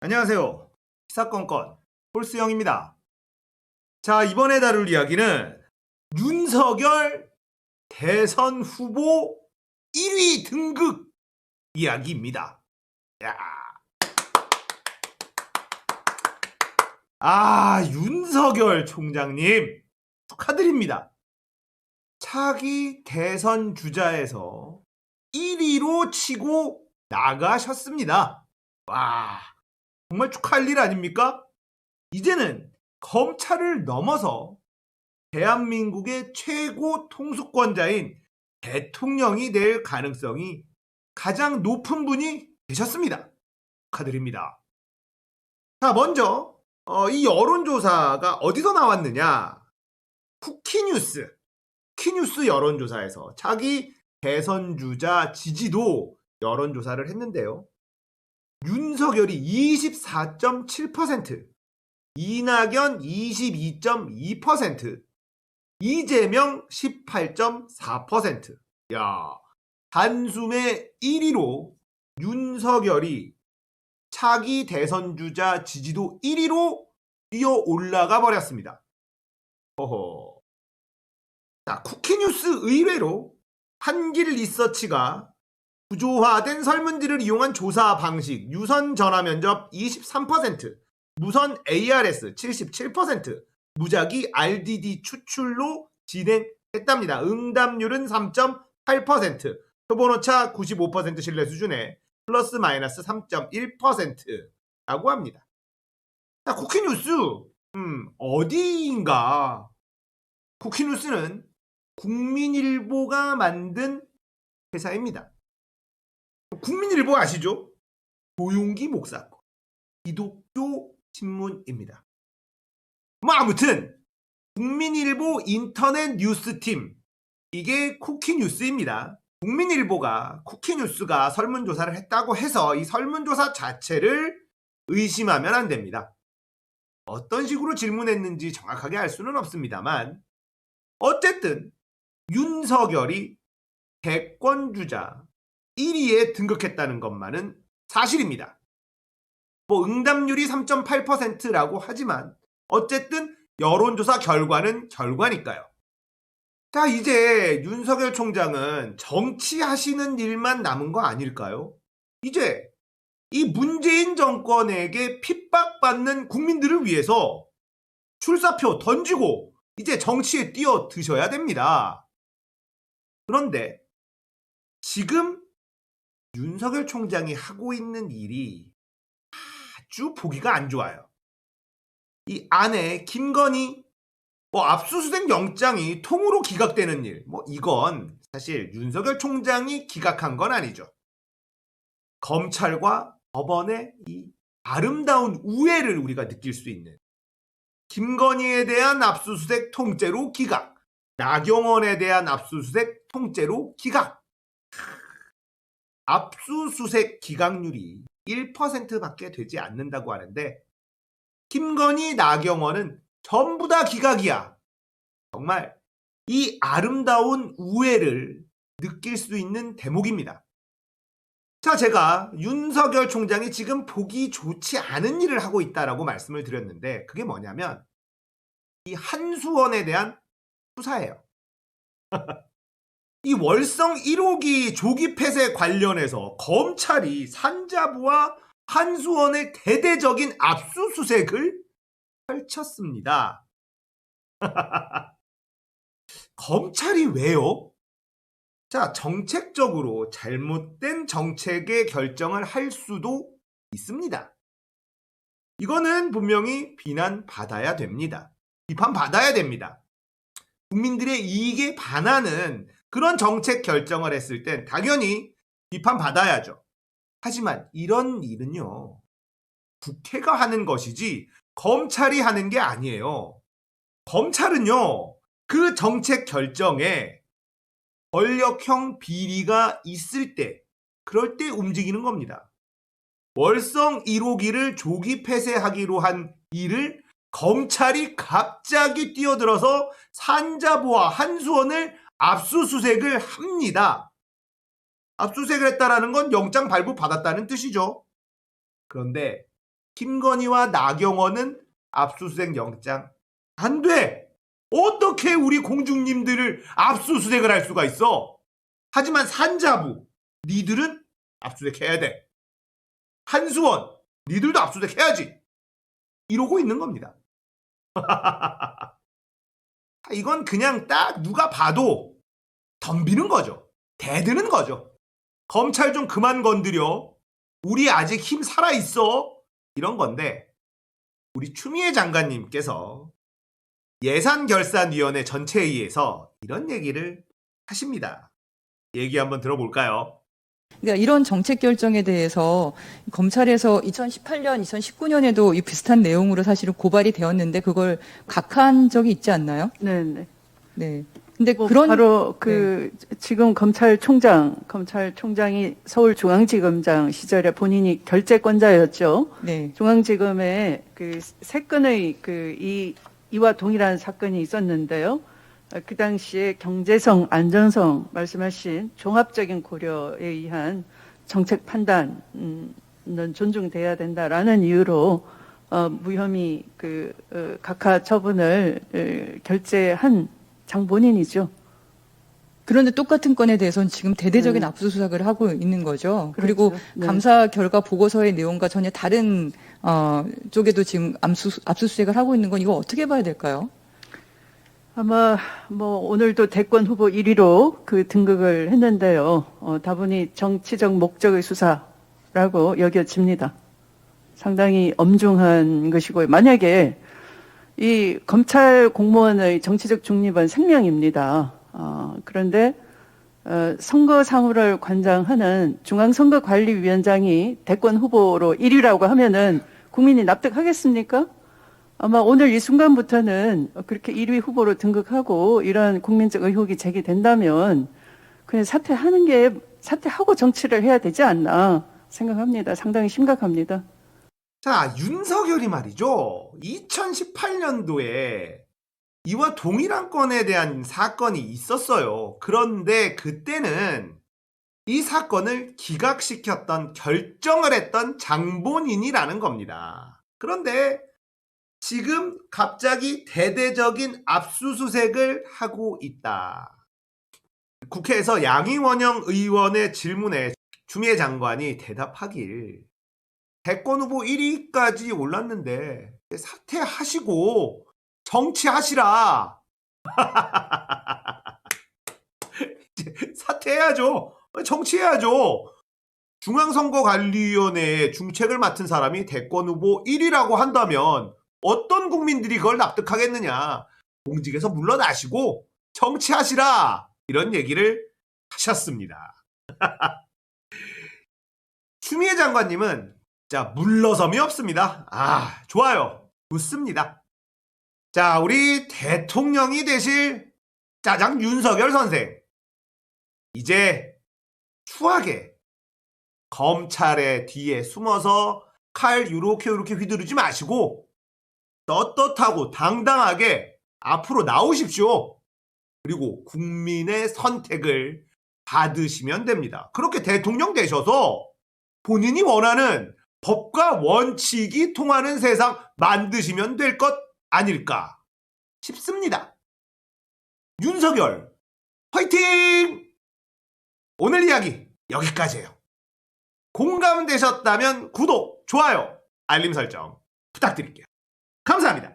안녕하세요. 시사건건 홀스영입니다. 자, 이번에 다룰 이야기는 윤석열 대선 후보 1위 등극 이야기입니다. 야. 윤석열 총장님 축하드립니다. 차기 대선 주자에서 1위로 치고 나가셨습니다. 와, 정말 축하할 일 아닙니까? 이제는 검찰을 넘어서 대한민국의 최고 통수권자인 대통령이 될 가능성이 가장 높은 분이 되셨습니다. 축하드립니다. 자, 먼저 이 여론조사가 어디서 나왔느냐? 쿠키뉴스 여론조사에서 차기 대선 주자 지지도 여론조사를 했는데요. 윤석열이 24.7%, 이낙연 22.2%, 이재명 18.4%. 야, 단숨에 1위로 윤석열이 차기 대선 주자 지지도 1위로 뛰어 올라가 버렸습니다. 어허. 자, 쿠키뉴스 의외로 한길 리서치가 구조화된 설문지를 이용한 조사 방식, 유선 전화 면접 23%, 무선 ARS 77%, 무작위 RDD 추출로 진행했답니다. 응답률은 3.8%, 표본오차 95% 신뢰 수준에 플러스 마이너스 3.1%라고 합니다. 자, 쿠키뉴스 어디인가? 쿠키뉴스는 국민일보가 만든 회사입니다. 국민일보 아시죠? 조용기 목사 거 기독교 신문입니다. 아무튼 국민일보 인터넷 뉴스팀, 이게 쿠키뉴스입니다. 국민일보가 쿠키뉴스가 설문조사를 했다고 해서 이 설문조사 자체를 의심하면 안 됩니다. 어떤 식으로 질문했는지 정확하게 알 수는 없습니다만 어쨌든 윤석열이 대권주자 1위에 등극했다는 것만은 사실입니다. 응답률이 3.8%라고 하지만 어쨌든 여론조사 결과는 결과니까요. 자, 이제 윤석열 총장은 정치하시는 일만 남은 거 아닐까요? 이제 이 문재인 정권에게 핍박받는 국민들을 위해서 출사표 던지고 이제 정치에 뛰어드셔야 됩니다. 그런데 지금 윤석열 총장이 하고 있는 일이 아주 보기가 안 좋아요. 이 안에 김건희 압수수색 영장이 통으로 기각되는 일, 이건 사실 윤석열 총장이 기각한 건 아니죠. 검찰과 법원의 이 아름다운 우애를 우리가 느낄 수 있는, 김건희에 대한 압수수색 통째로 기각, 나경원에 대한 압수수색 통째로 기각. 압수수색 기각률이 1%밖에 되지 않는다고 하는데 김건희, 나경원은 전부 다 기각이야. 정말 이 아름다운 우애를 느낄 수 있는 대목입니다. 자, 제가 윤석열 총장이 지금 보기 좋지 않은 일을 하고 있다라고 말씀을 드렸는데 그게 뭐냐면 이 한수원에 대한 수사예요. 이 월성 1호기 조기 폐쇄 관련해서 검찰이 산자부와 한수원의 대대적인 압수수색을 펼쳤습니다. 검찰이 왜요? 자, 정책적으로 잘못된 정책의 결정을 할 수도 있습니다. 이거는 분명히 비난받아야 됩니다. 비판받아야 됩니다. 국민들의 이익에 반하는 그런 정책 결정을 했을 땐 당연히 비판받아야죠. 하지만 이런 일은요, 국회가 하는 것이지 검찰이 하는 게 아니에요. 검찰은요, 그 정책 결정에 권력형 비리가 있을 때, 그럴 때 움직이는 겁니다. 월성 1호기를 조기 폐쇄하기로 한 일을 검찰이 갑자기 뛰어들어서 산자부와 한수원을 압수수색을 합니다. 압수수색을 했다라는 건 영장 발부 받았다는 뜻이죠. 그런데 김건희와 나경원은 압수수색 영장 안 돼. 어떻게 우리 공주님들을 압수수색을 할 수가 있어? 하지만 산자부, 니들은 압수수색해야 돼. 한수원, 니들도 압수수색해야지. 이러고 있는 겁니다. 이건 그냥 딱 누가 봐도 덤비는 거죠. 대드는 거죠. 검찰 좀 그만 건드려. 우리 아직 힘 살아있어. 이런 건데 우리 추미애 장관님께서 예산결산위원회 전체회의에서 이런 얘기를 하십니다. 얘기 한번 들어볼까요? 그러니까 이런 정책 결정에 대해서 검찰에서 2018년, 2019년에도 이 비슷한 내용으로 사실은 고발이 되었는데 그걸 각한 적이 있지 않나요? 네네. 네. 근데 뭐 그런 바로 지금 검찰총장이 서울중앙지검장 시절에 본인이 결재권자였죠. 네. 중앙지검에 세 건의 이와 동일한 사건이 있었는데요. 그 당시에 경제성, 안전성 말씀하신 종합적인 고려에 의한 정책 판단은 존중돼야 된다라는 이유로 무혐의 각하 처분을 결재한 장본인이죠. 그런데 똑같은 건에 대해서는 지금 대대적인 압수수색을 하고 있는 거죠. 그렇죠. 그리고 네. 감사 결과 보고서의 내용과 전혀 다른 쪽에도 지금 압수수색을 하고 있는 건 이거 어떻게 봐야 될까요? 아마 오늘도 대권 후보 1위로 등극을 했는데요. 다분히 정치적 목적의 수사라고 여겨집니다. 상당히 엄중한 것이고요. 만약에 이 검찰 공무원의 정치적 중립은 생명입니다. 그런데 선거 사무를 관장하는 중앙선거관리위원장이 대권 후보로 1위라고 하면은 국민이 납득하겠습니까? 아마 오늘 이 순간부터는 그렇게 1위 후보로 등극하고 이런 국민적 의혹이 제기된다면 그냥 사퇴하고 정치를 해야 되지 않나 생각합니다. 상당히 심각합니다. 자, 윤석열이 말이죠. 2018년도에 이와 동일한 건에 대한 사건이 있었어요. 그런데 그때는 이 사건을 기각시켰던 결정을 했던 장본인이라는 겁니다. 그런데 지금 갑자기 대대적인 압수수색을 하고 있다. 국회에서 양이원영 의원의 질문에 추미애 장관이 대답하길 대권 후보 1위까지 올랐는데 사퇴하시고 정치하시라. 사퇴해야죠. 정치해야죠. 중앙선거관리위원회의 중책을 맡은 사람이 대권 후보 1위라고 한다면 어떤 국민들이 그걸 납득하겠느냐. 공직에서 물러나시고 정치하시라. 이런 얘기를 하셨습니다. 추미애 장관님은 자, 물러섬이 없습니다. 좋아요. 좋습니다. 자, 우리 대통령이 되실 짜장 윤석열 선생. 이제 추하게 검찰의 뒤에 숨어서 칼 요렇게 휘두르지 마시고 떳떳하고 당당하게 앞으로 나오십시오. 그리고 국민의 선택을 받으시면 됩니다. 그렇게 대통령 되셔서 본인이 원하는 법과 원칙이 통하는 세상 만드시면 될 것 아닐까 싶습니다. 윤석열 화이팅! 오늘 이야기 여기까지예요. 공감되셨다면 구독, 좋아요, 알림 설정 부탁드릴게요. 감사합니다.